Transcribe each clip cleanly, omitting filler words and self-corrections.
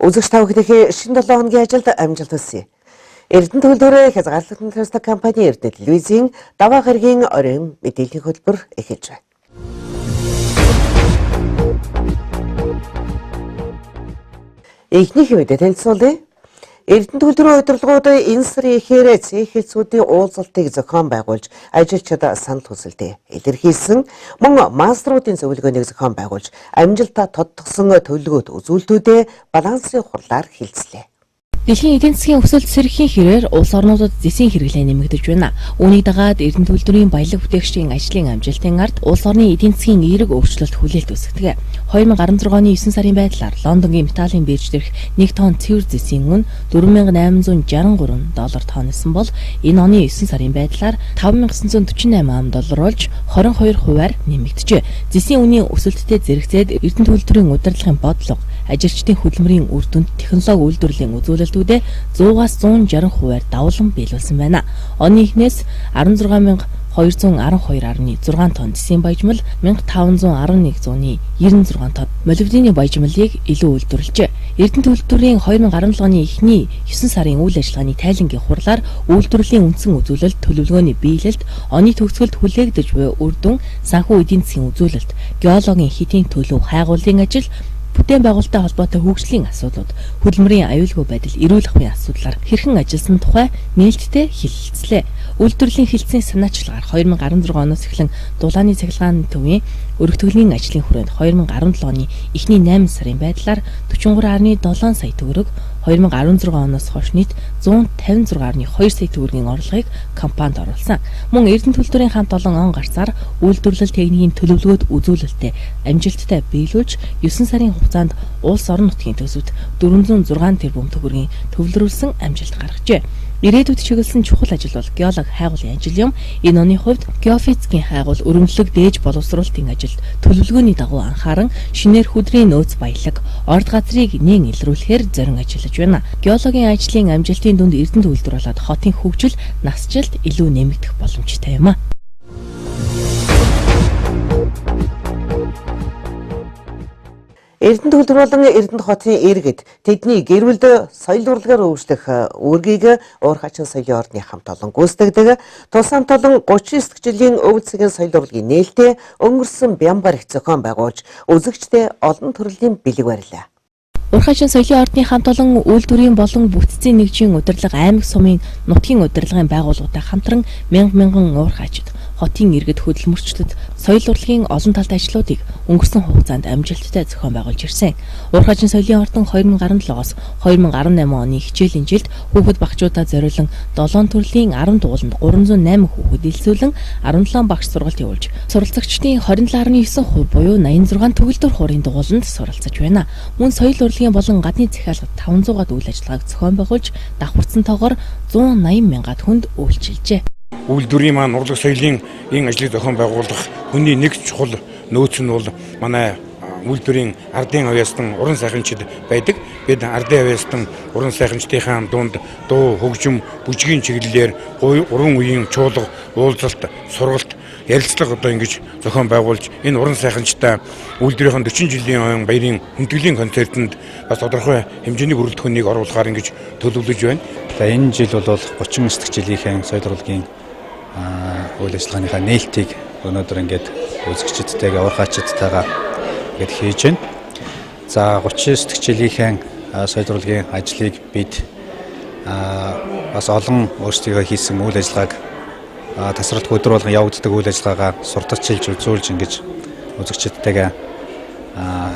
Үзэгч та бүхнийхээ шинэ 7 хоногийн ажилд амжилт хүсье. Эрдэнэ төлөвлөрөө хязгаарлалтын төстэй компани Эрдэнэ телевизийн даваа гарагийн оройн мэдээллийн хөтөлбөр эхэлж байна. Эхнийх мэдээ танилцуулъя. Эрдэнэ төлөвлөрөө удирдлагууд энэ сарын эхээр цэхэлцүүдийн уулзалтыг зохион байгуулж ажилчид санал хүсэлтээ илэрхийлсэн. Мөн мастеруудын зөвлөгөөнийг зохион байгуулж амжилтаа тодтогсон төлөвлөгөөт үзүүлэлтүүдээ балансын хурлаар хилцлээ. Дэлхийн эдийн засгийн өсөлт сэрхийн хэрээр улс орнуудад зэсийн хэрэглээ нэмэгдэж байна. Үүнийг дагаад Эрдэнэ төлөвлөрийн баялаг бүтээгчдийн ажлын амжилтын ард улс орны эдийн засгийн эерэг өөрчлөлт хүлээлт үүсгэдэг. 2016 оны 9 сарын байдлаар Лондонгийн металлын бирж дээрх 1 тонн цэвэр зэсийн үн $4863 тонносон бол энэ оны 9 сарын байдлаар $5948 болж 22%-аар нэмэгдэжээ. Зэсийн үнийн өсөлттэй зэрэгцээд Эрдэнэ төлөвлөрийн удирдлагын бодлого, ажилчдын хөдөлмөрийн үр дүнд технологи үйлдвэрлэлийн үзүүлэлтүүдэд 100-аас 160%-аар давлан биелүүлсэн байна. Оны эхнээс 16,212.6 тонн зэсийн баяжмал 1511,96 тонн молибдены баяжмалыг илүү үйлдвэрлэжээ. Эрдэнэ төлөвлөрийн 2017 оны эхний 9 сарын үйл ажиллагааны тайлангийн хурлаар үйлдвэрлэлийн үндсэн үзүүлэлт, төлөвлөгөөний биелэлт, оны төгсгөлд хүлээгдэж буй үр дүн, санхүү эдийн засгийн үзүүлэлт, геологийн хэдийн төлөв, хайгуулын ажил, бүтээн байгуулалттай холбоотой хөгжлийн асуудлууд, хөдөлмөрийн аюулгүй байдал, эрүүл ахуйн асуудлаар хэрхэн ажилласан тухай нээлттэй хэлэлцлээ. Үйлдвэрлэлийн хэлтсийн санаачлагаар 2016 оноос эхлэн дулааны цахилгааны төвийн өргөтгөлийн ажлын хүрээнд 2017 оны эхний 8 сарын байдлаар 43.7 сая төгрөг, 2016 оноос хойш нийт 156.2 сая төгрөгийн орлогыг компанид оруулсан. Мөн Эрдэнэ төлөвлөрийн хамт олон он гарцаар үйлдвэрлэл техникийн төлөвлөгөөд үзүүлэлтээ амжилттай биелүүлж 9 сарын хугацаанд улс орон нутгийн төсөвт 406 тэрбум төгрөгийн төвлөрүүлсэн амжилт гаргажээ. Ирээдүйд чиглэсэн чухал ажил бол геолог хайгуулын ажил юм. Энэ оны хувьд геофизикийн хайгуул, өргөнлөг дээж боловсруулалтын ажилд төлөвлөгөөний дагуу анхааран шинээр хөдрийн нөөц баялаг, орд газрыг нээн илрүүлэхээр зорин ажиллаж байна. Геологийн ажлын амжилтын дүнд Эрдэнэ төлөвлөр болоод хотын хөгжил, насжилт илүү нэмэгдэх боломжтой юм а. Эрдэнэ төлөвлөр болон Эрдэнэ хотын иргэд тэдний гэр бүлд соёл урлагаар өвчлөх үүргийг уурхайчин соёлын ордны хамт олон гүйцэтгэдэг. Тусгай хамт олон 39 жилийн өвд цагийн соёл урлагийн нээлттэй өнгөрсөн Бямбар их зохион байгуулж үзэгчдэд олон төрлийн бэлэг барилаа. Уурхайчин соёлын ордны хамт олон үйлдвэрийн болон бүтцийн нэгжийн удирдлага, аймаг сумын нутгийн удирдлагын байгууллагатай хамтран мянган уурхайчид, хотын иргэд, хөдөлмөрчдөд соёл урлагийн олон талт ажлуудыг өнгөрсөн хугацаанд амжилттай зохион байгуулж ирсэн. Уурхайчин соёлын ордон 2017-оос 2018 оны хичээлийн жилд хүүхэд багчуудад зориулан 7 төрлийн 10 дугууланд 308 хүүхэд элсүүлэн 17 багш сургалт явуулж, суралцагчдын 27.9% буюу 86 төгөлдөр хуурын дугууланд суралцаж байна. Мөн соёл урлагийн болон гадны захиалгад 500-аад үйл ажиллагааг зохион байгуулж, давхарцсан тоогоор 180 мянгад хүнд үйлчилжээ. Үйлдвэрийн маань урлаг соёлын энэ ажлыг зохион байгуулах хүний нэг чухал нөөц нь бол манай үйлдвэрийн ардын авьяастан уран сайханчид байдаг. Бид ардын авьяастан уран сайханчдынхаа дунд дуу, хөгжим, бүжгийн чиглэлээр уран үеийн чуулга, уулзалт, сургалт, ярилцлага одоо ингэж зохион байгуулж энэ уран сайханчтай үйлдвэрийн 40 жилийн баярын хүндэтгэлийн концертанд бас тодорхой хэмжээний бүрэлдэхүүнийг оруулахаар ингэж төлөвлөж байна. За энэ жил бол 39 жилийн соёл урлагийн үйл ажиллагааныхаа нээлтийг өнөөдөр ингээд үзэгчдтэйгээ, уурхайчдтайгаа ингээд хийж байна. За 39 жилийн соёл урлагийн ажлыг бид бас олон өөрсдөө хийсэн үйл ажиллагааг тасралтгүй өдөр болгон явагддаг үйл ажиллагаагаа сурталчилж үзүүлж ингэж үзэгчдтэйгээ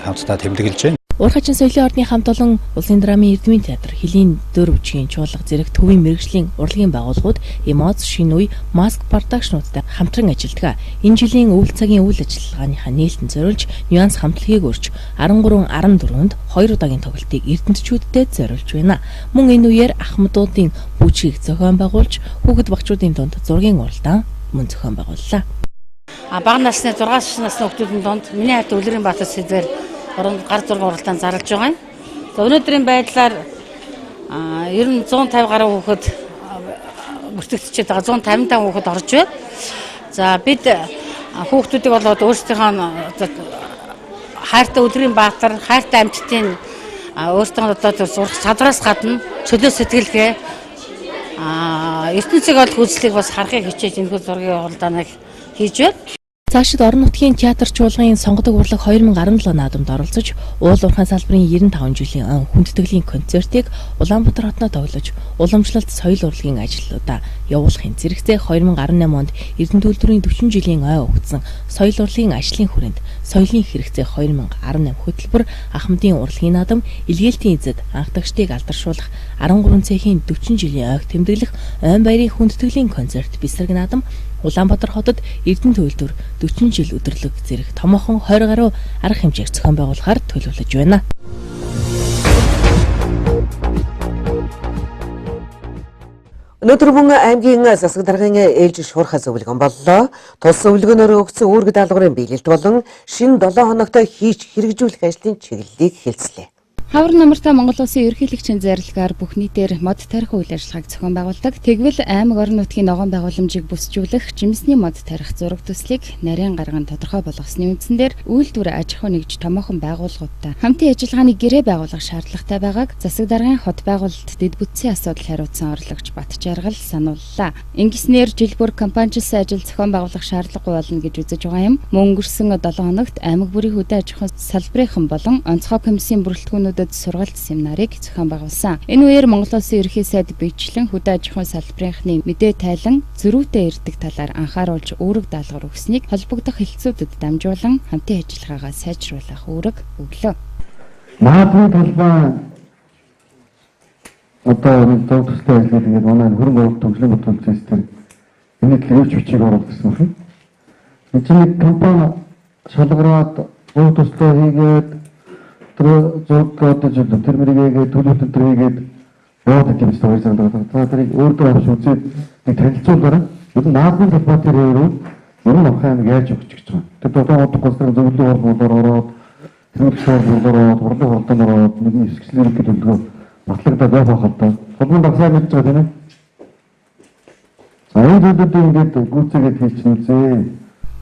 хамтдаа тэмдэглэж байна. Уурхайчин соёлын ордны хамт олон улсын драмын Эрдмийн театр, Хөлийн дөр бүжгийн чуулга зэрэг төвийн мэргэжлийн урлагийн байгууллагууд Эмоц, Шинэ үе, Маск продакшнуудтай хамтран ажилладаг. Энэ жилийн өвөл цагийн үйл ажиллагааныхаа нээлтэн зориулж нюанс хамтлагийг өрж 13-14-нд 2 удаагийн тоглолтыг эрдэмтчүүдтэй зориулж байна. Мөн энэ үеэр ахмадуудын бүжгийг зохион байгуулж хүүхэд багчуудын дунд зургийн уралдаан мөн зохион байгууллаа. Бага насны 6 насны хүүхдүүдийн дунд миний хайрт Өлөрийн Баатар сэдвээр гар зураг уралдаан зарлж байгаа юм. Өнөөдрийн байдлаар ер нь 150 гаруй хүүхэд бүртгэгдчихэд байгаа, 155 хүүхэд орж байна. За бид хүүхдүүдийг болоод өөрсдийнхөө хайртай Өлөрийн Баатар, хайртай амьтдын өөртөө одоо тэр зурх чадвараас гадна чөлөө сэтгэлгээ ертөнцийг олох үзлийг бас харахыг хичээж энэ зургийн уралдааныг хийж байна. Цаашид орон нутгийн театр чуулгын сонгодог урлаг 2017 наадамд оролцож, уул уурхай салбарын 95 жилийн ан хүндэтгэлийн концертыг Улаанбаатар хотноо тоглож, уламжлалт соёл урлагийн ажлуудаа явуулахын зэрэгцээ 2018 онд Эрдэнэ төлөвлөрийн 40 жилийн ой өгсөн соёл урлагийн ажлын хүрээнд соёлын хэрэгцээ 2018 хөтөлбөр Ахмадын урлагийн наадам илгээлтийн эзэд анхдагчдыг алдаршуулах 13 цэхийн 40 жилийн ойг тэмдэглэх ойн баярын хүндэтгэлийн концерт Бисрэг наадам Улаанбаатар хотод Эрдэнэ төлөвлөр 40 жил өдөрлөг зэрэг томоохон 20 гаруй арга хэмжээг зохион байгуулахаар төлөвлөж байна. Өнөөдөр мөн аймгийн засаг даргын ээлж шуурхай зөвлөгөн боллоо. Тус зөвлөгөөнөөр өгсөн үүрэг даалгаврын биелэлт болон шинэ 7 хоногт хийж хэрэгжүүлэх ажлын чиглэлийг хэлцлээ. Хавар намартай Монгол Улсын ерөнхийлөгчийн зарилгаар бүх нийтээр мод тарих үйл ажиллагааг зохион байгуулдаг. Тэгвэл аймаг орон нутгийн ногоон байгууламжийг бүсжүүлэх жимсний мод тарих зураг төслийг нарийн гарган тодорхой болгосны үндсэн дээр үйлдвэр аж ахуй нэгж томоохон байгууллагуудтай хамтын ажиллагааны гэрээ байгуулах шаардлагатай байгааг засаг даргын хот байгуулалт дэд бүтцийн асуудал хариуцсан орлогч Бат Жаргал санууллаа. Ингэснээр жил бүр компаничлсан ажил зохион байгуулах шаардлагагүй болно гэж үзэж байгаа юм. Мөн өнгөрсөн 7 хоногт аймаг бүрийн хөдөө аж ахуйн салбарынхан болон онцгой комиссийн бүрэлдэхүүнүүд сургалт семинарыг зохион байгуулсан. Энэ үеэр Монгол Улсын ерөнхий сайд биечлэн хөдөө аж ахуйн салбарынхны мэдээ тайлан зөрүүтэй ирдэг талаар анхааруулж үүрэг даалгавар өгсөнийг холбогдох хэлтсүүдэд дамжуулан хамтын ажиллагаагаа сайжруулах үүрэг өглөө. Наадмын талбай одоо нэг зөв төслийн ажлууд ингээд манай хөрөнгө оруулалт төвлөрийн бодлого систем энэ төлөвч бичиг оруулсан байна. Энд чинь компани шалгараад зөв төслөө хийгээд зөв одоо тэр мэрийгээд төлөвлөлт төр хийгээд яваад байгаа юм шиг байна. За тэрийг өөртөө авч үзээд нэг танилцуулаарай. Энэ наадмын талбай тэр өөрөө ер нь авах юм яаж өгч гэж байгаа. Тэр одоо гол зөвлөлийн орноор ороод хэрэгжүүлэлт ороод урлаг хурдан ороод нэг хэсэгчлэр төлөвлөгөө батлагдаад явах хадаа. Холбон багсаа гэж байгаа тийм ээ. За энэ зүйлүүд ингээд гүйцэтгэж хийчихнэ.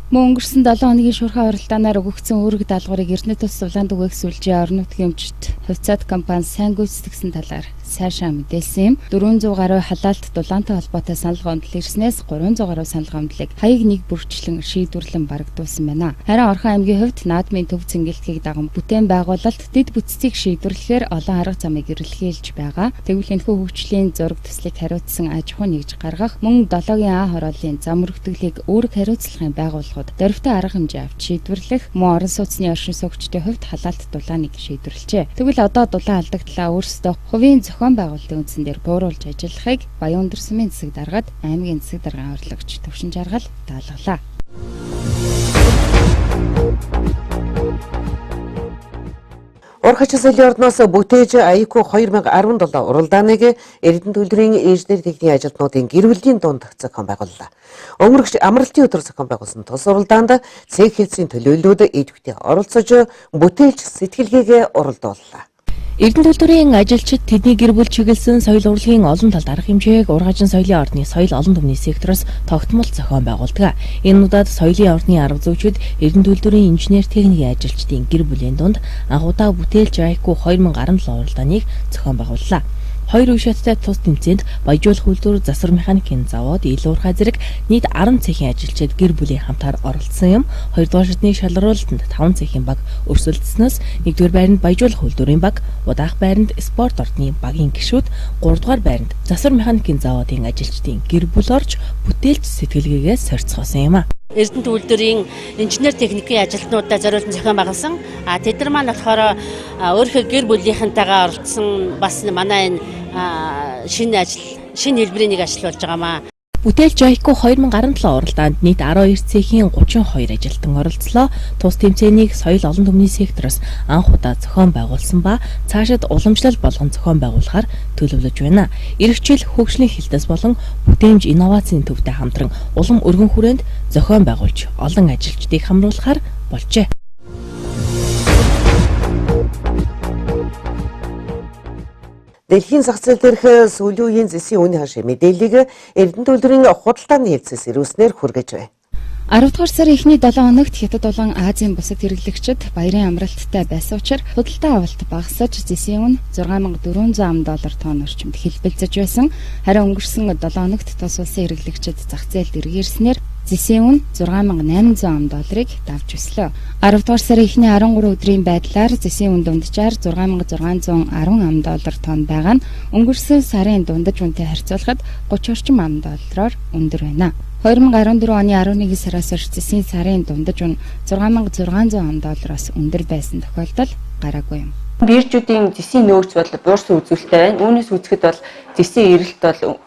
Мөн өнгөрсөн 7 хоногийн шуурхай уралдаанаар өгөгдсөн үүрэг даалгаврыг Эрдэнэ тус Улаан дүгээх сүлжээ орон нутгийн өмчт хувьцаат компани сайн гүйцэтгсэн талаар сайшаа мэдээлсэн юм. 400 гаруй халаалт дулаантай холбоотой санал гомдол ирснээс 300 гаруй санал гомдлыг хаяг нэг бүрчлэн шийдвэрлэн барагдуулсан байна. Харин Орхон аймгийн хувьд наадмын төв цэнгэлтгийг даган бүтээн байгуулалт дэд бүтцийг шийдвэрлэхээр олон арга замыг эрэлхийлж байгаа. Тэгвэл энэхүү хөгжлийн зураг төслийг хариуцсан аж ахуй нэгж гаргах мөн 7-гийн А хорооллын зам өргөдөлийг үүрэг хариуцлагын байгууллагууд дөрвтэй арга хэмжээ авч шийдвэрлэх мөн орон сууцны оршин суугчдын хувьд халаалт дулааныг шийдвэрлэжээ. Тэгвэл одоо дулаан алдагдлаа өөрсдөө хувийн зохион байгуулалтын үндсэн дээр бууруулж ажиллахыг Баян Өндөрсөмийн засаг даргад аймгийн засаг даргын урлагч Төвшин Жаргал даалгалаа. Урхач соёлын ордноос бүтээж АИКУ 2017 уралдааныг Эрдэнэ төлөвлөрийн инженери техникийн ажилтнуудын гэр бүлийн дунд зохион байгууллаа. Өнгөрч амралтын өдөр зохион байгуулсан тус уралдаанд цэг хэлтсийн төлөөллүүд идэвхтэй оролцож бүтээлч сэтгэлгээгээ уралдууллаа. Эрдэнэ төлөвлөрийн ажилчид тэдний гэр бүл чиглэсэн соёл урлагийн олон талд арга хэмжээг ургаажин соёлын ордны соёл олон түмний сектороос тогтмол зохион байгуулдаг. Энэ удаад соёлын ордны арга зүйчид Эрдэнэ төлөвлөрийн инженери техникийн ажилчдын гэр бүлийн дунд анхудаа бүтээлч АИКУ 2017 уралдааныг зохион байгууллаа. Хоёр үе шаттай тус тэмцээнд баяжуулах үйлдвэр, засвар механикийн завод, ил уурхай зэрэг нийт 10 цэхийн ажилчид гэр бүлийн хамтаар оролцсон юм. Хоёрдугаар шатны шалгаруулалтанд 5 цэхийн баг өрсөлдснөөс нэгдүгээр байранд баяжуулах үйлдвэрийн баг, удаах байранд спорт ордны багийн гишүүд, гуравдугаар байранд засвар механикийн заводын ажилчдын гэр бүл орж бүтээлч сэтгэлгээгээ сорьцоосон юм а. Эрдэнэ төлөвлөрийн инженер техникийн ажилтнуудаа зориулсан зохион байгуулсан. Тэд нар маань болохоор өөрийнхөө гэр бүлийнхэнтэйгээ оролцсон бас манай энэ шинэ хэлбэрийн нэг ажил болж байгаамаа. Бүтээлч АИКУ 2017 уралдаанд нийт 12 цэхийн 32 ажилтан оролцлоо. Тус тэмцээнийг соёл олон түмний сектороос анх удаа зохион байгуулсан ба цаашид уламжлал болгон зохион байгуулахаар төлөвлөж байна. Ирэх жил хөгжлийн хэлтээс болон бүтээмж инновацийн төвтэй хамтран улам өргөн хүрээнд зохион байгуулж олон ажилчдыг хамруулахаар болжээ. Дэлхийн зах зээл дээрх сүүлийн үеийн зэсийн үнийн хашийн мэдээллийг Эрдэнэ төлөвлөрийн худалдааны хэлтсээс ирүүлснээр хүргэж байна. 10 дугаар сарын эхний 7 хоногт Хятад болон Азийн бусад хэрэглэгчид баярын амралттай байсан учраас худалдаа авалт багасаж зэсийн үн $6,400 тонн орчимд хэлбэлзэж байсан. Харин өнгөрсөн 7 хоногт тус улсын хэрэглэгчид зах зээлд эргээрснээр зэсийн үн $6,800-ыг давж өслөө. 10 дугаар сарын эхний 13 өдрийн байдлаар зэсийн үн дунджаар $6,610 тонн байгаа нь өнгөрсөн сарын дундаж үнэтэй харьцуулахад 30 орчим $10-оор өндөр байна. 2014 оны 11 сараас хойш зэсийн сарын дундаж үн $6,600-аас өндөр байсан тохиолдол гараагүй юм. Биржүүдийн зэсийн нөөц бол буурсан үзүүлэлттэй байна. Үүнээс үзэхэд бол зэсийн эрэлт бол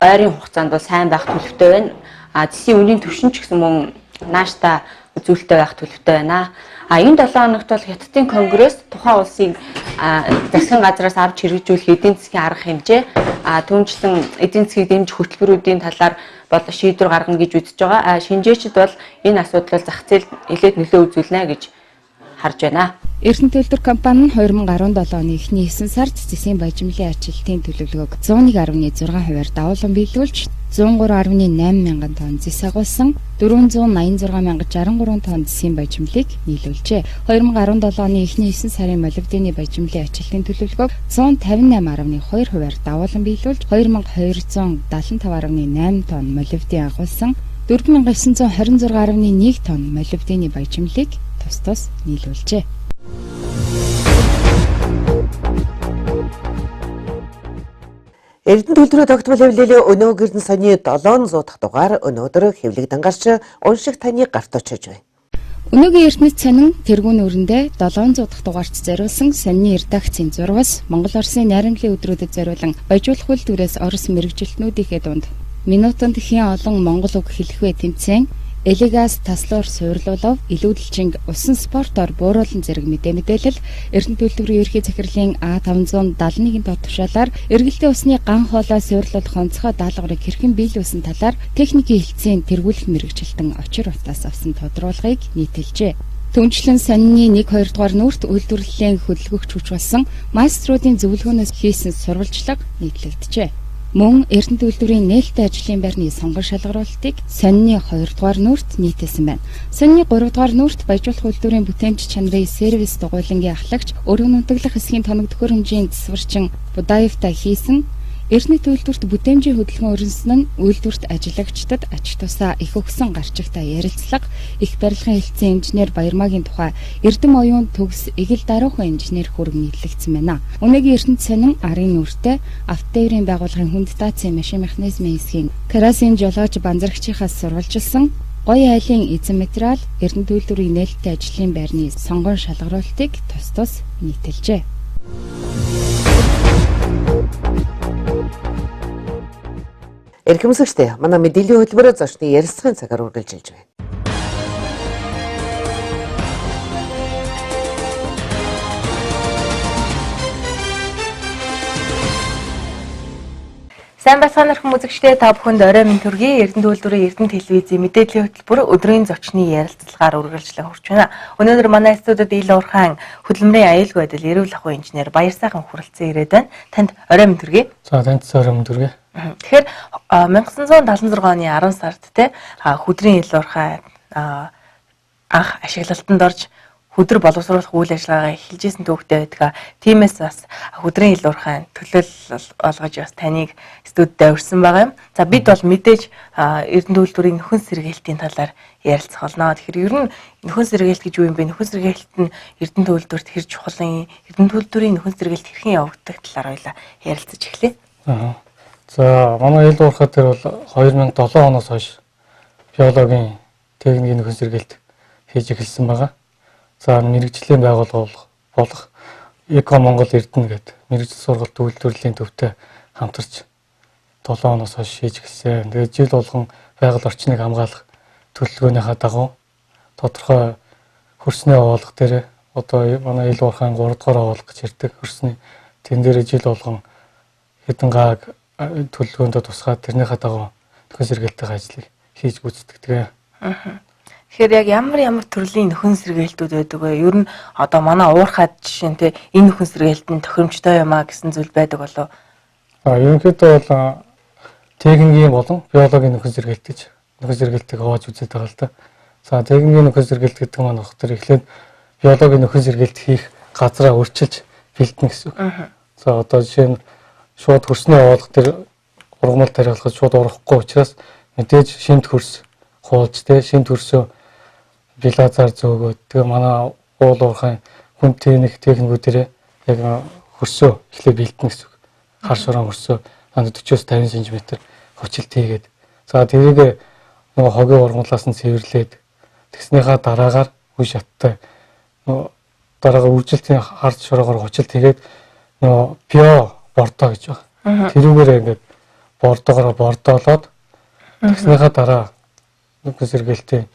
ойрын хугацаанд бол сайн байх төлөвтэй байна. Зэсийн үнийн түвшин ч гэсэн мөн нааштай үзүүлэлттэй байх төлөвтэй байна. Энэ 7 хоногт бол Хятадын конгресс тухайн улсын засгийн газраас авч хэрэгжүүлэх эдийн засгийн арга хэмжээ, түүнчлэн эдийн засгийг дэмжих хөтөлбөрүүдийн талаар бол шийдвэр гаргана гэж үзэж байгаа. Шинжээчид бол энэ асуудлыг зах зээлд нэлээд нөлөө үзүүлнэ гэж харж байна. Эрдэнэ төлбөр компани нь 2017 оны эхний 9 сард зэсийн баяжмлын ажилтны төлөвлөгөөг 101.6%-аар давуулан биелүүлж 103.8 мянган тонн зэс агуулсан 486,063 тонн зэсийн баяжмлыг нийлүүлжээ. 2017 оны эхний 9 сарын молибдены баяжмлын ажилтны төлөвлөгөөг 158.2%-аар давуулан биелүүлж 2275.8 тонн молибден агуулсан 4926.1 тонн молибдены баяжмлыг тус нийлүүлжээ. Эрдэнэ төлбөрөөр тогтмол хэвлэлийн өнөөгөр нь саяны 700 дахь дугаар өнөөдөр хэвлэг дангарч унших таны гарт очиж байна. Өнөөгийн эрдэнэт сонин тэргүүн өрөндөө 700 дахь дугаарт зориулсан сонины редакцийн зурвас Монгол Оросын найрамдлын өдрүүдэд зориулан баяжуулах үйлдвэрээс Орос мэргэжилтнүүдийнхээ дунд минутанд хэн олон монгол үг хэлэх вэ тэмцээн Элегас таслуур суйрлуулав илүүдэлжинг усан спортоор бууруулан зэрэг мэдээлэл Эрдэнэ төлбөрийн ерхий захирлын А571-ийн дот тушаалаар эргэлтийн усны ган хоолой суйрлуулах онцгой даалгаврыг хэрхэн биелүүлсэн талаар техникийн хэлтсийн тэргүүлэх мэргэжилтэн очир утаас авсан тодруулгыг нийтэлжээ. Түүнчлэн сонины 1-2 дугаар нүрт үйлдвэрлэлийн хөдөлгөгч хүч болсон майструудын зөвлөгөөнөөс хийсэн сурвалжлага нийтлэгджээ. Мөн Эрдэнэ төлбөрийн нээлттэй ажлын байрны сонгон шалгаруулалтыг сонины 2 дугаар нүрт нийтээсэн байна. Сонины 3 дугаар нүрт баяжуулах үйлдвэрийн бүтээмж чанарын сервис дугуйлангийн ахлагч өргөн нутаглах хэсгийн тоног төхөөрөмжийн засварчин Будаевтай хийсэн Эрдэнэ төлбөрт бүтээмжийн хөдөлгөөн өрнөсөн нь үйлдвэрт ажиллагчдад ач тусаа их өгсөн гарчигтай ярилцлага, их барилгын хэлтсийн инженер Баярмаагийн тухай Эрдэм оюун төгс эгэл даруухан инженер хүрэг нийтлэгдсэн байна. Өнөөгийн Эрдэнэт сонин арын нүртээ автотээврийн байгууллагын хүнд даацын машин механизмын хэсгийн карасын жолооч банзрагчийнхаас сурвалжилсан гоё айлын эзэн материал Эрдэнэ төлбөрийн нээлттэй ажлын байрны сонгон шалгаруулалтыг тус нийтэлжээ. Эрхэмсэгчтэй манай мэдээллийн хөтөлбөрөөр зочны ярилцлагын цагаар үргэлжилж байна. Сайн байцгаана нархан үзэгчдээ та бүхэнд орой минь төргий Эрдэнэ төлбөрийн Эрдэнэ телевизийн мэдээллийн хөтөлбөр өдрийн зочны ярилцлагаар үргэлжлэн хүрч байна. Өнөөдөр манай студид Ил Уурхаан хөдөлмөрийн аюулгүй байдал эрүүл ахуйн инженер Баярсайхан хүрэлцэн ирээд байна. Танд орой минь төргий. За танд орой минь төргий. Тэгэхээр 1976 оны 10 сард хөдрийн Ил Уурхаан анх ашиглалтанд орж хөдөр боловсруулах үйл ажиллагаа эхэлжсэн төвхтэй байдаг. Тиймээс бас хөдрийн Ил Уурхаан төлөөлөл олгож бас таныг студид урьсан байгаа юм. За бид бол мэдээж Эрдэнэ төлбөрийн нөхөн сэргээлтийн талаар ярилцах болно. Тэгэхээр ер нь нөхөн сэргээлт гэж юу юм бэ? Нөхөн сэргээлт нь Эрдэнэ төлбөрт хэр чухал юм? Эрдэнэ төлбөрийн нөхөн сэргээлт хэрхэн явагддаг талаар хоёлаа ярилцаж эхлэе. За манай Ил Уурхаан дээр бол 2007 оноос хойш биологийн техникийн нөхөн сэргээлт хийж эхэлсэн байгаа. За мэрэгжлийн байгууллага болох Эко Монгол Эрдэнэ гэдэг мэрэгжил сургалт үйлдвэрлэлийн төвтэй хамтарч 7 оноос хойш хийж эхэлсэн. Тэгээд жил болгон байгаль орчныг хамгаалах төлөвлөгөөнийхөө дагуу тодорхой хөрсний оолго дээр одоо манай Ил Уурхаан 3 дугаар оолго гэж ярьдаг хөрсний тэн дээр жил болгон хэдэн гааг төлөвлөгөөндөө тусгаад тэрнийхээ дагуу нөхөн сэргээлтийн ажлыг хийж гүйцэтгэдэг. Тэгэхээр яг ямар төрлийн нөхөн сэргээлтүүд байдаг вэ? Ер нь одоо манай уурхаад жишээ нь энэ нөхөн сэргээлт нь тохиромжтой юм а гэсэн зүйл байдаг болов? Ерөнхийдөө бол техникийн болон биологийн нөхөн сэргээлт гэж нөхөн сэргээлтийг хувааж үзээд байгаа л да. За техникийн нөхөн сэргээлт гэдэг маань баг тэр эхлээд биологийн нөхөн сэргээлт хийх газраа өөрчилж бэлдэнэ гэсэн үг. За одоо жишээ нь шууд хөрснөө явуулах тэр ургамал тариалахад шууд урахгүй учраас мэдээж шимт хөрс хуулж те шимт хөрсөө билазаар зөөгөөд тэгээ манай уул уурхайн хүн техникүүдэрээ яг хөрсөө эхлээ бэлдэнэ гэсэн үг. Хар шорон хөрсөө 40-50 см хүчилт хийгээд за тэрийг нөгөө хогийн ургамлаас нь цэвэрлээд тэгснийхаа дараагаар үе шаттай нөгөө дараагаар үржилтийн хар шороогоор хүчилт хийгээд нөгөө био бордоо гэж байна. Тэрүүгээр ингээд бордоогоор бордоолоод тэгснийхаа дараа нөхөн сэргээлтийн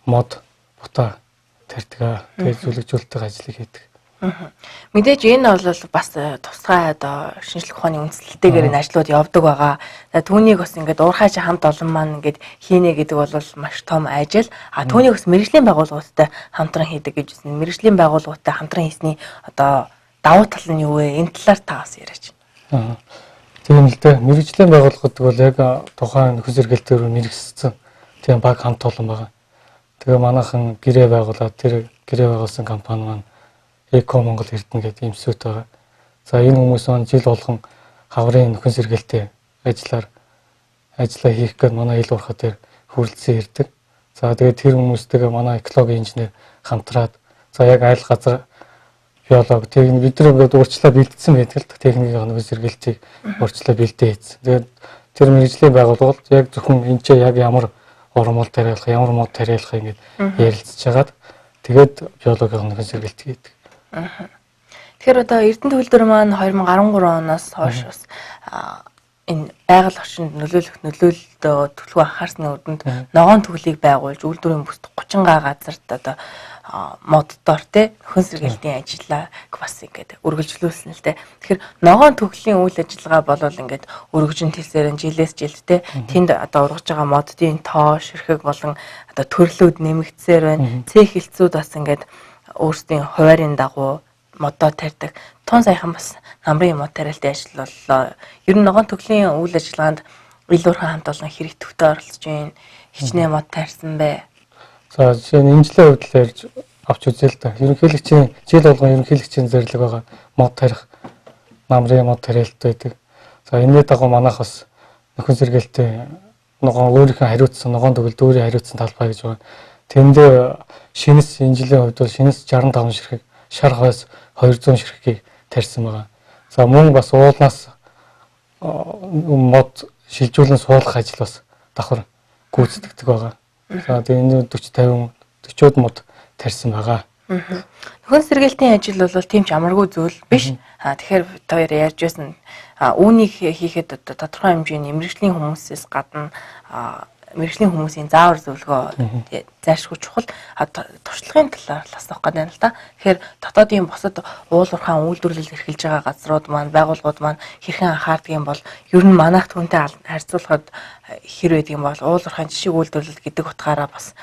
мод бутаа тарьдаг. Тэгээд зүлэгжүүлэлтийн ажлыг хийдэг. Мэдээж энэ бол бас тусгай одоо шинжлэх ухааны үндэслэлтэйгээр энэ ажлууд явдаг байгаа. Түүнийг бас ингээд уурхайч хамт олон маань ингээд хийнэ гэдэг бол маш том ажил. Түүнийг бас мэргэжлийн байгууллагуудтай хамтран хийдэг гэж байна. Мэргэжлийн байгууллагуудтай хамтран хийсний одоо давуу тал нь юу вэ? Энэ талаар та бас яриач. Тийм л дээ. Мэргэжлийн байгууллагууд бол яг тухайн нөхөн сэргээлтээр мэргэжсэн тийм баг хамт олон байгаа. Тэгээ манайхан гэрээ байгуулаад тэр гэрээ байгуулсан компани маань Эко Монгол Эрдэнэ гэдэг эмсүүд байгаа. За энэ хүмүүс маань жил болгон хаврын нөхөн сэргээлтээ ажиллаа хийх гээд манай ил урхад дээр хүрэлцэн ирдэг. За тэгээд тэр хүмүүстэйгээ манай экологийн инженер хамтраад за яг айл газар биолог техник бид нар ингээд урьдчилан бэлдсэн байдаг л техникийн нөхөн сэргээлтийг урьдчилан бэлдээ хийсэн. Тэгээд тэр мэргэжлийн байгууллагууд яг зөвхөн энэ ч яг ямар ургамал тариалах, ямар мод тариалах ингээд ярилцж хагаад тэгээд биологийн нөхөн сэргээлт хийдэг. Тэгэхээр одоо Эрдэнэ төлөвлөр маань 2013 оноос хойш бас энэ байгаль орчинд нөлөөлөлтөд төлөв анхаарсны үдэнд ногоон төглийг байгуулж үйлдвэрийн бүс 30 га газарт одоо моддоор те нөхөн сэргээлтийн ажиллааг бас ингээд үргэлжлүүлсэн л те. Тэгэхээр ногоон төглийн үйл ажиллагаа болвол ингээд өргөжин хэлсээр жилээс жилд те тэнд одоо ургаж байгаа моддын тоо ширхэг болон одоо төрлүүд нэмэгдсээр байна. Цэх хэлцүүд бас ингээд өөрсдийн хуваарийн дагуу модоо тарьдаг. Тун саяхан бас намрын мод тариалтын ажил боллоо. Ер нь ногоон төглийн үйл ажиллагаанд илүүрхэн хамт олон хэрэг төвтэй оролцож байна. Хичнээн мод тарьсан бэ. За жишээ нь энэ жилийн хувьд л ярьж авч үзээ л да. Ерөнхийлөгчийн жил болгон ерөнхийлөгчийн зорилго байгаа мод тарих, намрын мод тариалт байдаг. За энэний дагуу манайх бас нөхөн сэргээлтээ ногоон өөрийнхөө хариуцсан ногоон төгөлд өөрийн хариуцсан талбай гэж байгаа. Тэндээ шинэс энэ жилийн хувьд бол шинэс 65 ширхэг, шар хойс 200 ширхгийг тарьсан байгаа. За мөн бас уулнаас мод шилжүүлэн суулгах ажил бас давхар гүйцэтгэдэг байгаа. За тэгээ энэ 40-50 мод тарьсан байгаа. Нөхөн сэргээлтийн ажил бол тийм ч амаргүй зүйл биш. Тэгэхээр хоёр ярьж байсан үүнийг хийхэд тодорхой хэмжээний мэргэжлийн хүмүүсээс гадна мэргэжлийн хүмүүсийн заавар зөвлөгөө зайлшгүй чухал туршлагын талаар л асуух гэдэг юм л да. Тэгэхээр дотоодын бусад уул уурхайн үйлдвэрлэл эрхэлж байгаа газрууд маань байгууллагууд маань хэрхэн анхаардаг юм бол ер нь манайх түүнтэй харьцуулахад хэр байдаг юм бол уул уурхайн жишг үйлдвэрлэл гэдэг утгаараа бас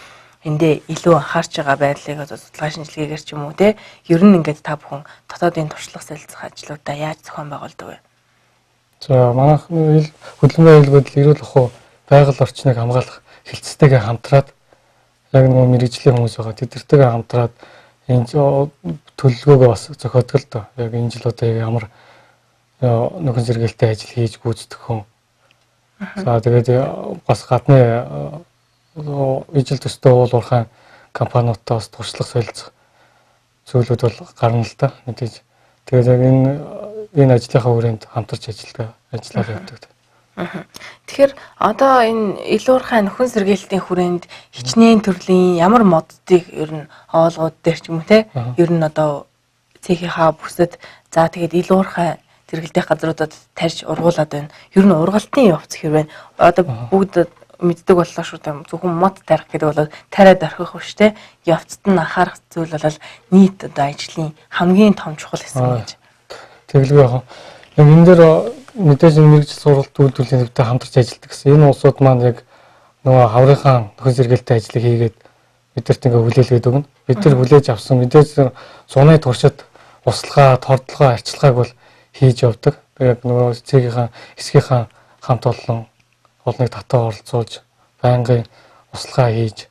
эндээ илүү анхаарч байгаа байдлыг судалгаа шинжилгээгээр ч юм уу те ер нь ингээд та бүхэн дотоодын туршлага солилцох ажлуудаа яаж зохион байгуулдаг вэ? За манайх хөдөлмөрийн аюулгүй эрүүл ахуй байгаль орчныг хамгаалах хэлцтэйгээ хамтраад яг нэг мэргэжлийн хүмүүс байгаа. Тэдэртэйгээ хамтраад энэ төлөвлөгөөгөө бас зохиодог л доо. Яг энэ жил одоо ямар нөхөн сэргээлттэй ажил хийж гүйцэтгэх хүн. За тэгээд бас гадны ижил төстэй уул уурхайн компаниудтай бас туршлага солилцох зүйлүүд бол гарна л да. Мэдээж. Тэгээд яг энэ ажлынхаа хүрээнд хамтарч ажиллаад явдаг. Тэгэхээр одоо энэ илүүрхай нөхөн сэргээлтийн хүрээнд хичнээн төрлийн ямар моддыг ер нь оолгууд дээр ч юм уу те ер нь одоо цехийнхаа бүсэд за тэгээд илүүрхай зэрэгэлдэх газруудад тарьж ургуулад байна. Ер нь ургалтын явц хэрвээ одоо бүгд мэддэг боллоо шүү дээ. Зөвхөн мод тарих гэдэг бол тариад орхих биш те явцад нь анхаарах зүйл бол нийт одоо ажлын хамгийн том чухал хэсэг гэж. Тэгэлгүй яг энэ дээр мэдээж мэргэжил сургалт үйлдвэрлэлийн төвтэй хамтарч ажилладаг гэсэн. Энэ улсууд маань яг нөгөө хаврынхаа нөхөн сэргээлтийн ажлыг хийгээд бидэрт ингээ хүлээлгээд өгнө. Бид нар хүлээж авсан мэдээж зуны туршид услага, тордлогоо, арчилгааг бол хийж явдаг. Яг нөгөө цэгийнхаа эсгийнхаа хамт олоныг татаа оролцуулж байнгын туслахаа хийж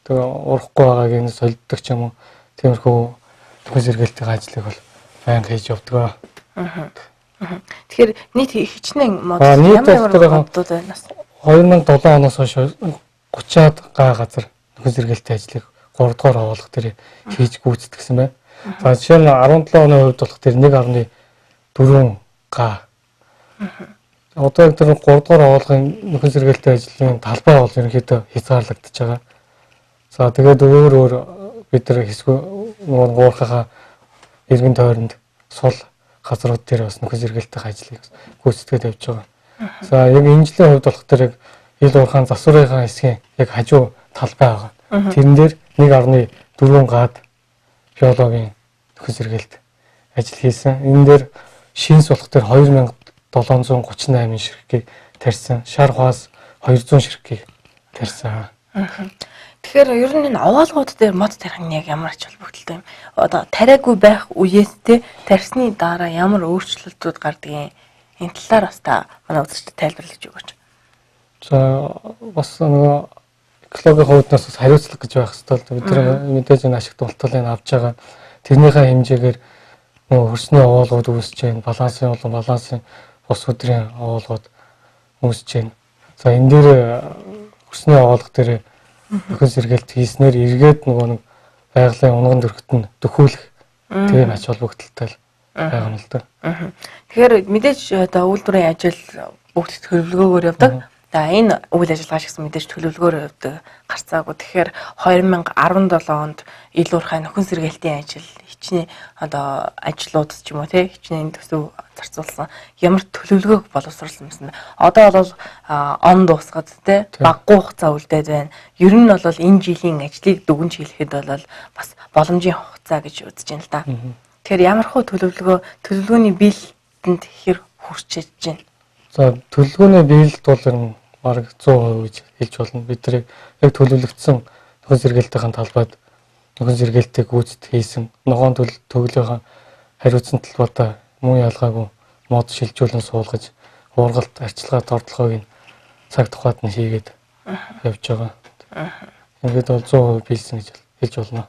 тэгээ урахгүй байгааг нь солиддог ч юм уу тиймэрхүү нөхөн сэргээлтийн ажлыг бол байнга хийж явдаг. Тэгэхээр нийт хичнээн мод нийт ямар модууд байна бас 2007 оноос хойш 30-аад газар нөхөн сэргээлтийн ажлыг 3 дугаар агуулга дээр хийж гүйцэтгсэн байна. За жишээ нь 17 оны хувьд болох тэр 1.4 га. Одоо тэр 3 дугаар агуулгын нөхөн сэргээлтийн ажлын талбай бол ерөнхийдөө хязгаарлагдаж байгаа. За тэгээд өөр бид нар нөгөө гуурхахаа иргэн тойронд сул газрууд дээр бас нөхөн сэргээлтийн ажлыг гүйцэтгээд явж байгаа. За яг энэ жилийн хувьд болох тэр яг ил уурхаан засварын хэсгийн яг хажуу талбай байгаа. Тэрэн дээр 1.4 гад биологийн нөхөн сэргээлт ажил хийсэн. Энэ дээр шинс болох тэр 2738 ширхгийг тарьсан. Шар хаас 200 ширхгийг тарьсан. Тэгэхээр ер нь энэ овоолгууд дээр мод тарих нь яг ямар ач холбогдолтой юм? Одоо тариагүй байх үеэс те тарьсны дараа ямар өөрчлөлтүүд гардаг юм? Энэ талаар бас та манай үзэгчдэд тайлбарлаж өгөөч. За бас нөгөө экологийн хувьднаас бас хариуцлага гэж байх хэрэгтэй. Бид нар мэдээж энэ ашигт болтолыг авч байгаа. Тэрнийхээ хэмжээгээр нөгөө хөрсний овоолгууд үүсэж байна. Балансын болон балансын бус өдрийн овоолгууд үүсэж байна. За энэ дээр хөрсний овоолго дээр нөхөн сэргээлт хийснээр эргээд нөгөө нэг байгалийн унган дөрөхт нь дөхүүлэх тийм ач холбогдолтой байгаа юм л да. Тэгэхээр мэдээж одоо үйлдвэрийн ажил бүгд төлөвлөгөөгөөр явдаг. За энэ үйл ажиллагаа шигсэн мэдээж төлөвлөгөөр явдаг гарцаагүй. Тэгэхээр 2017 онд ил уурхай нөхөн сэргээлтийн ажил хичнээн одоо ажлууд ч юм уу те хичнээн төсөв зарцуулсан ямар төлөвлөгөөг боловсруулсан юмсан. Одоо бол он дуусгаад те баггүй хугацаа үлдээд байна. Ер нь бол энэ жилийн ажлыг дүгнж хэлэхэд бол бас боломжийн хугацаа гэж үзэж байна л да. Тэгэхээр ямархуу төлөвлөгөөний биелэлтэнд хэр хүрчээж байна. За төлөвлөгөөний биелэлт бол бараг 100% гэж хэлж болно. Бид нар яг төлөвлөгдсөн нөхөн сэргээлтийн талбайд нөхөн сэргээлтийг гүйцэд хийсэн. Ногоон төглөхийн хариуцсан талбайдаа муу ялгаагүй мод шилжүүлэн суулгаж, уургалт арчилгаа дордлогыг цаг тухайд нь хийгээд явж байгаа. Ингээд бол 100% биелсэн гэж хэлж болно.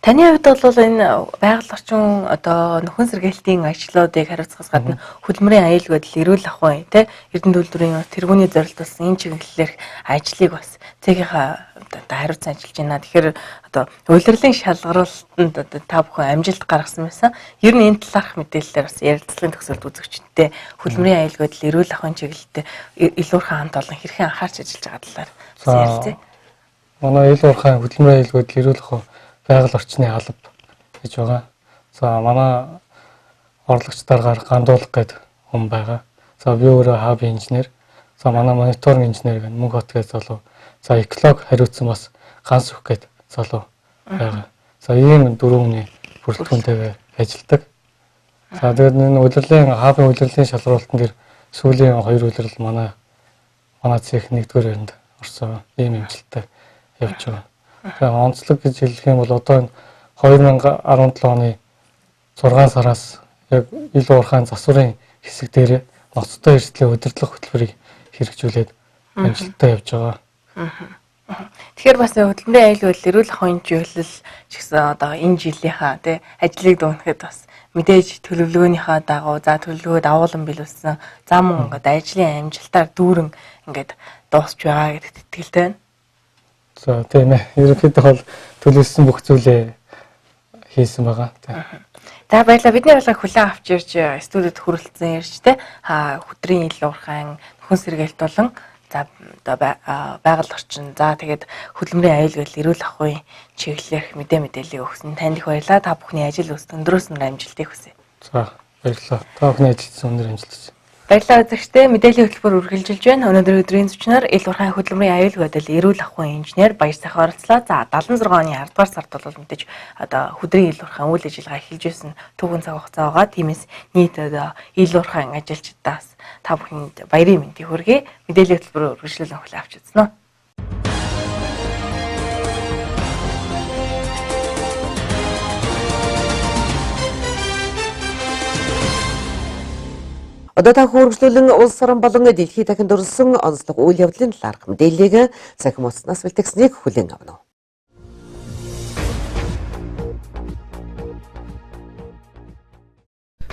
Таны хувьд бол энэ байгаль орчин одоо нөхөн сэргээлтийн ажлуудыг хариуцахаас гадна хөдөлмөрийн аюулгүй байдал, эрүүл ахуйн те Эрдэнэ үйлдвэрийн тэргүүний зорилтолсон энэ чиглэлээр ажлыг бас цэгийнхаа одоо хариуцсан ажиллаж байна. Тэгэхээр одоо улирлын шалгуулалтанд одоо та бүхэн амжилт гаргасан байсан. Ер нь энэ талаарх мэдээлэлээр бас ярилцлагын төгсөлд үзэгчдээ хөдөлмөрийн аюулгүй байдал, эрүүл ахуйн чиглэлд ил уурхайн хамт олон хэрхэн анхаарч ажиллаж байгаа талаар ярилцъя. Манай ил уурхайн хөдөлмөрийн аюулгүй байдал, эрүүл ахуй байгаль орчны алба гэж байгаа. За манай орлогч дараагаар гандуулах гэдэг хүн байгаа. За би өөрөө хаб инженер. За манай мониторинг инженер гэх мөнгө хот гэж залуу. За эколог хариуцсан бас ганс өх гэдэг залуу байгаа. За ийм дөрвөн хүний бүрэлдэхүүнтэйгээр ажилладаг. За тэгээд энэ улирлын хабын улирлын шалгуулалтан дээр сүүлийн 2 улирал манай цех 1-р байранд орсон. Ийм амжилттай явж байгаа. За онцлог гэж хэлэх юм бол одоо энэ 2017 оны 6 сараас яг ил уурхайн засварын хэсэг дээр ноцтой эрсдлийн удирдлага хөтөлбөрийг хэрэгжүүлээд амжилттай явж байгаа. Тэгэхээр бас хөдөлмөрийн аюулгүй байдал, эрүүл ахуйн чиглэл ч гэсэн одоо энэ жилийнхаа тий ажлыг дуунахад бас мэдээж төлөвлөгөөнийхөө дагуу за төлөвлөгөөд агуулan биелүүлсэн зам ингээд ажлын амжилтаар дүүрэн ингээд дуусч байгаа гэдэгт итгэлтэй байна. За тийм ээ. Ерөнхийдөө бол төлөвлөсөн бүх зүйлээ хийсэн байгаа. За баярлалаа. Бидний ялгааг хүлээн авч ирж студид хүрэлцэн ирж те хөдрийн ил уурхайн нөхөн сэргээлт болон за байгаль орчин за тэгээд хөдөлмөрийн аюулгүй байдал, эрүүл ахуйн чиглэлээр мэдээлэл өгсөн танд их баярлалаа. Та бүхний ажил өс өндрөөс нь амжилтыг хүсье. За баярлалаа. Та бүхний ажилтсан өндөр амжилт хүсье. Баярлалаа үзэгчдээ. Мэдээллийн хөтөлбөр үргэлжилж байна. Өнөөдөр өдрийн зочноор ил уурхайн хөдөлмөрийн аюулгүй байдал, эрүүл ахуйн инженер Баяр сайхан оролцлоо. За 76 оны 10 дугаар сард бол мэдээж одоо хөдрийн ил уурхайн үйл ажиллагаа эхэлж байсан түүхэн цаг хугацаа байгаа. Тиймээс нийт одоо ил уурхайн ажилчдаас та бүхэнд баярын мэндийг хүргэе. Мэдээллийн хөтөлбөр үргэлжлүүлэн хүлээн авч үзнэ. Одоо та хөргөжлөлөн улс орон болон дэлхийд дахинд өрсөн онцлог үйл явдлын талаарх мэдээллийг цахим утаснаас бэлтгэснийг хүлээн авна.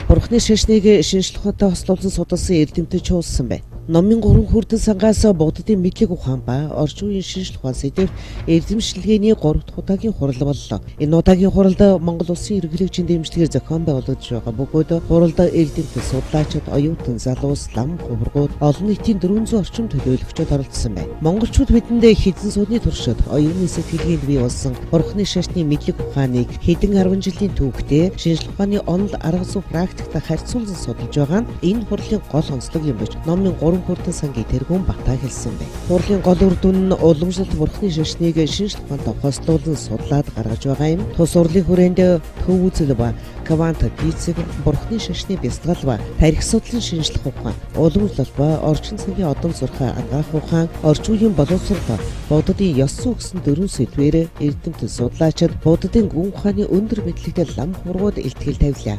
Бурхны шашныг шинжлэх ухаантай хослуулсан судалсан эрдэмтэд чуулсан байна. Номын 3 хүрдэн сангаас буддын мэдлэг ухаан ба орчин үеийн шинжлэх ухаан сэдвээр эрдэмшлэгээний 3 дахь удаагийн хурал боллоо. Энэ удаагийн хуралд Монгол улсын ерөнхийлөгчийн дэмжлэгээр зохион байгуулагдж байгаа бөгөөд хуралд эрдэмтэд, судлаачид, оюутан, залуус, лам хувиргууд, олон нийтийн 400 орчим төлөөлөгчид оролцсон байна. Монголчууд бидэнд хэдэн сууны туршид оюуны сэтгэлгээнд бий болсон Бурхны шашны мэдлэг ухааныг хэдэн 10 жилийн түүхтээ шинжлэх ухааны онол арга зүй практикта харьцуулан судалж байгаа нь энэ хурлын гол онцлог юм биш. Номын 3 хүрдэн сангийн тэргүүн батаа хэлсэн байна. Хурлын гол үр дүн нь уламжлалт Бурхны шашныг шинжлэх ухаантай хослуулан судлаад гаргаж байгаа юм. Тус урлын хүрээнд төв үзэл ба квант физик, Бурхны шашны бясалгал ба тарих судлалын шинжлэх ухаан, уламжлалт ба орчин цагийн одон зурхай ангаах ухаан, орчин үеийн боловсрол, буддын ёс зүй гэсэн 4 сэдвээр эрдэмтэд, судлаачид буддын гүн ухааны өндөр мэдлэгтэй лам хургууд илтгэл тавилаа.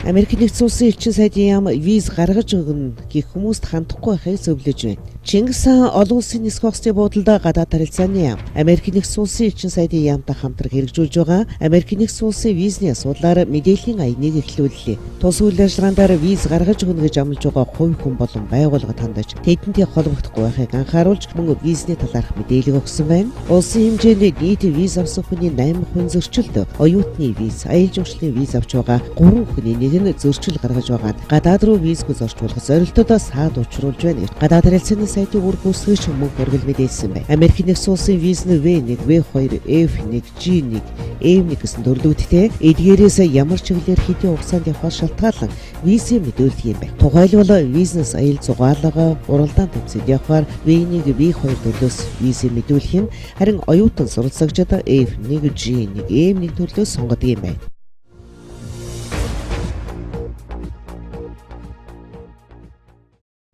Америк нэгдсэн улсын элчин сайдын яам виз гаргаж өгнө гэх хүмүүст хандахгүй байхыг зөвлөж байна. Чингис хаан олон улсын нисэх хөстэй буудалд гадаад харилцааны яам Америк нэгдсэн улсын элчин сайдын яамтай хамтран хэрэгжүүлж байгаа Америк нэгдсэн улсын визний асуудлаар мэдээллийн аяныг эхлүүллээ. Тус үйл ажиллагаандаар виз гаргаж өгнө гэж амлаж байгаа хувь хүн болон байгууллага хандаж тэдэнтэй холбогдохгүй байхыг анхааруулж мөн визний талаарх мэдээлэл өгсөн байна. Улсын хэмжээнд нийт виз авсан хүний 8% зөрчилд оюутны виз, аялал жуулчлалын виз авч байгаа 3 хүний нэг нь зөрчил гаргаж байгаад гадаад руу визгүй зорчуулах зорилттой саад учруулж байна. Гадаад харилцааны сайтын үр гүйцэтгэгч мөн хөргөл мэдээлсэн байна. Америк нэгдсэн улсын виз нь V1, V2, F1, G1, M1 гэсэн төрлүүдтэй эдгээрээс ямар чиглэлээр хэдийн хугацаанд явахаар шалтгаалan визээ мэдүүлдэг юм байна. Тухайлбал визнес аялал зугаалга уралдаан тэмцээнд явахаар V1, V2 төрлөөс визээ мэдүүлэх нь харин оюутан суралцагчид F1, G1, M1 төрлөөс сонгодог юм байна.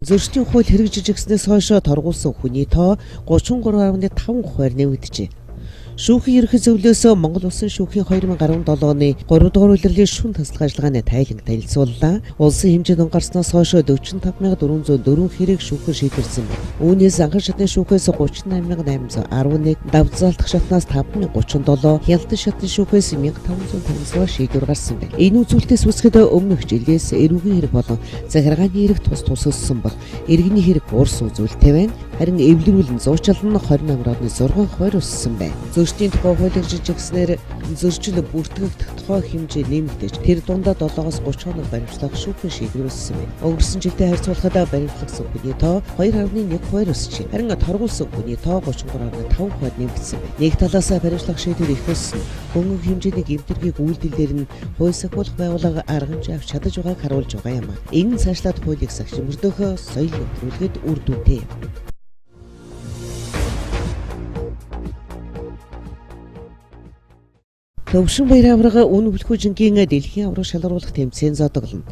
Зөрчлийн хууль хэрэгжижигснээс хойш торгуулсан хүний тоо 33.5%-аар нэмэгдэжээ. Шүүхийн ерөнхий зөвлөөс Монгол улсын шүүхийн 2017 оны 3 дугаар улирлын шүүн таслах ажиллагааны тайлан танилцууллаа. Улсын хэмжээнд анхаарснаас хойш 45404 хэрэг шүүхээр шийдвэрсэн байна. Үүнээс анхан шатны шүүхээс 38811, давзаалтах шатнаас 5037, хяналтын шатны шүүхээс 1556 шийдвэр гарсан байна. Энэ үзүүлэлтээс үсгэд өмнөх жилээс эрүүгийн хэрэг болон захиргааны хэрэг тус өссөн бол иргэний хэрэг урс үзүүлэлттэй байна. Харин эвлэрүүлэн зуучилан 28.6% өссөн байна. Зөрчлийн тухай хууль жижигснээр зөрчил бүртгэгдэх тухай хэмжээ нэмэгдэж тэр дундаа 7-оос 30 хоног баримтлах шүүхийн шийдвэр өссөн байна. Өнгөрсөн жилдээ харьцуулахад баримтлагсан хүний тоо 2.1% өсөж, харин торгуулсан хүний тоо 33.5% нэмэгдсэн байна. Нэг талаас баримтлах шийдвэр их өссөн. Хөнгөн хэмжээний гэмтэргийг үйлдэлээр нь хууль сахиулах байгууллага арга хэмжээ авч чадаж байгааг харуулж байгаа юм. Энэ цаашлаад хуулийг сахиж мөрдөх соёл нэвтрүүлгээд үр дүнтэй юм. Төвшин баяр аварга үн бүлхүүжингийн дэлхийн авраг шалгаруулах тэмцээн зодоглоно.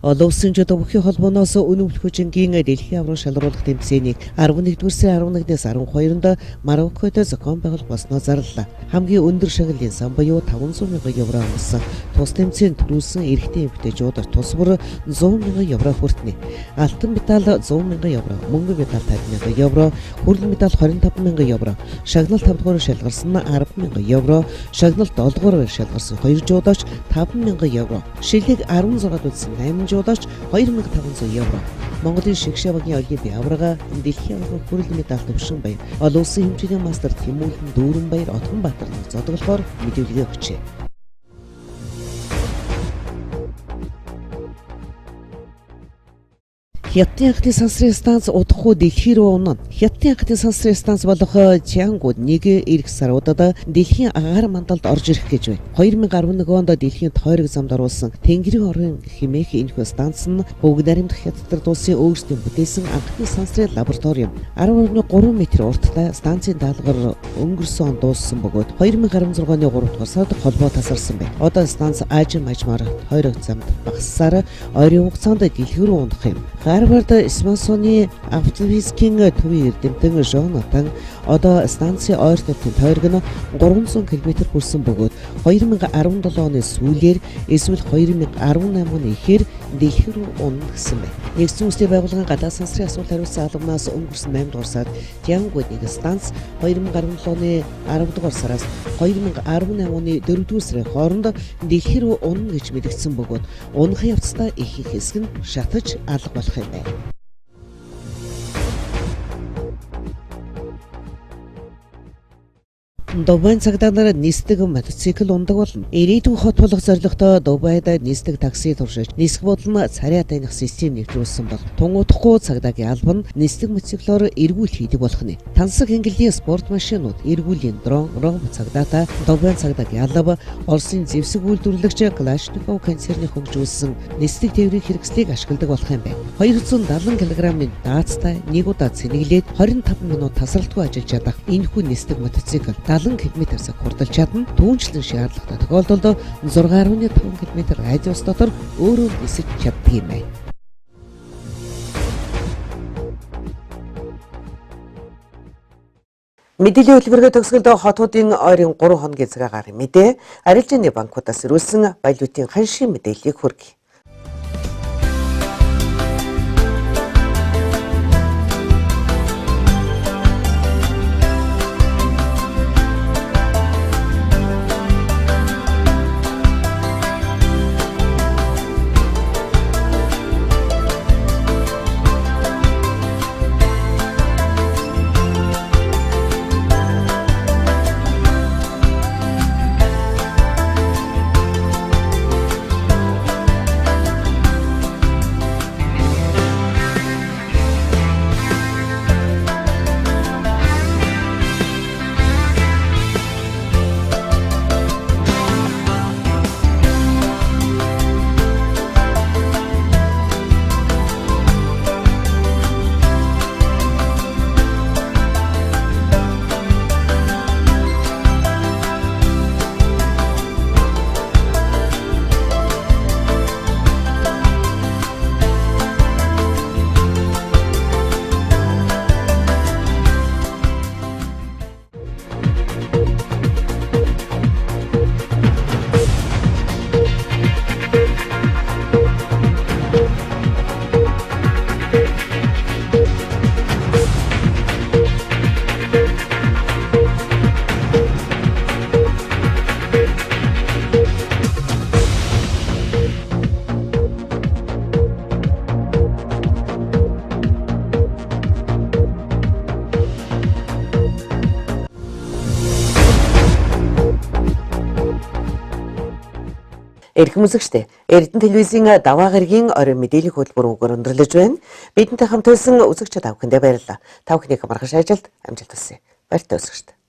Олон улсын жоо бүхий холбооноос үн бүлхүүжингийн дэлхийн авраг шалгаруулах тэмцээнийг 11-р сарын 11-ээс 12-нд Мароккод зохион байгуулах болсноо зарлалаа. Хамгийн өндөр шагналын сан буюу 500,000 евро амссан тус тэмцээнд төрүүлсэн эрэгтэй эмэгтэйчүүд тус бүр 100,000 евро хүртэнэ. Алтан медаль 100,000 евро, мөнгөн медаль 50,000 евро, хүрэлэн медаль 25,000 евро, шагнал 5 дугаар шалгарсан 10,000 евро, шагнал 7 дугаар шалгарсан 2 жуудаач 5,000 евро, шилэг 16 үзсэн 8 жуудаач 2,500 евро. Монголын шигшээ багийн олимпийн аварга дэлхийн аварга хүрэлэн медаль төвшин баяр, олон улсын хэмжээний мастер Тэмүүлэн Дүүрэн баяр Отгонбаатар зодоглохоор мэдээлэл өгчээ. Хятадын анхны сансрын станц удахгүй дэлхий рүү унана. Хятадын анхны сансрын станц болох Чиангуд нэг эх саруудад дэлхийн агаар мандалд орж ирэх гэж байна. 2011 онд дэлхийн тойрог замд оруулсан Тэнгэрийн орон хэмээх энэхүү станц нь бүгд наримдах Хятад улсын өөрсдийн бүтээсэн анхны сансрын лаборатори юм. 10.3 м урттай станцын даалгавар өнгөрсөн он дууссан бөгөөд 2016 оны 3 дугаар сард холбоо тасарсан байна. Одоо станц Ажим Ажмаар тойрог замд багассаар ойрын хугацаанд дэлхий рүү унах юм. Harvard Smithsonian автовизкийн төвийн эрдэмтэн Жонатан одоо станцын ойр тавтын тойрог нь 300 км хүрсэн бөгөөд 2017 оны сүүлээр эсвэл 2018 оны эхээр дэлхий рүү унана гэсэн байна. Нэгдсэн улсын байгууллагын гадаад сансрын асуулт хариулсан албанаас өнгөрсөн 8 дугаар сард Тянгуудын станц 2017 оны 10 дугаар сараас 2018 оны 4 дугаар сарын хооронд дэлхий рүү унана гэж мэдгдсэн бөгөөд унахын явцдаа их хэсэг нь шатаж алга болох юм байна. Дубайн цагдаа нисдэг мотоцикл ундаг болно. Ирээдүйн хот болох зорилготой Дубайд нисдэг такси туршиж нисэх бодлон царай таних систем нэвтрүүлсэн бол тун удахгүй цагдаагийн алба нь нисдэг мотоциклоор эргүүл хийдэг болох нь. Тансаг ингэллийн спорт машинууд, эргүүлийн дрон, робот цагдаатай Дубайн цагдаагийн алба Оросын зэвсэг үйлдвэрлэгч Kalashnikov концерны хөгжүүлсэн нисдэг тээврийн хэрэгслийг ашигладаг болох юм байна. 270 кг-ийн даацтай нэг удаа цэнэглээд 25 минут тасралтгүй ажиллаж чадах энэхүү нисдэг мотоцикл 70 км/цаг хурдалж чадна. Түүнчлэн шаардлагатай тохиолдолд 6.5 км радиус дотор өөрөө нисэж чаддаг юм байна. Мэдээллийн хөтөлбөрөөр төгсгөлдөө хотуудын ойрын 3 хоногийн цагаагаар мэдээ арилжааны банкудаас ирүүлсэн баялуутын ханшийн мэдээллийг хүргэе. Эрхэм үзэгчдээ, Эрдэнэ телевизийн даваа гарагийн оройн мэдээллийн хөтөлбөр өгөр өндөрлөж байна. Бидэнтэй хамт байсан үзэгчид та бүхэндээ баярлалаа. Та бүхний маргааш ажилд амжилт хүсье. Баяртай үзэгчдээ.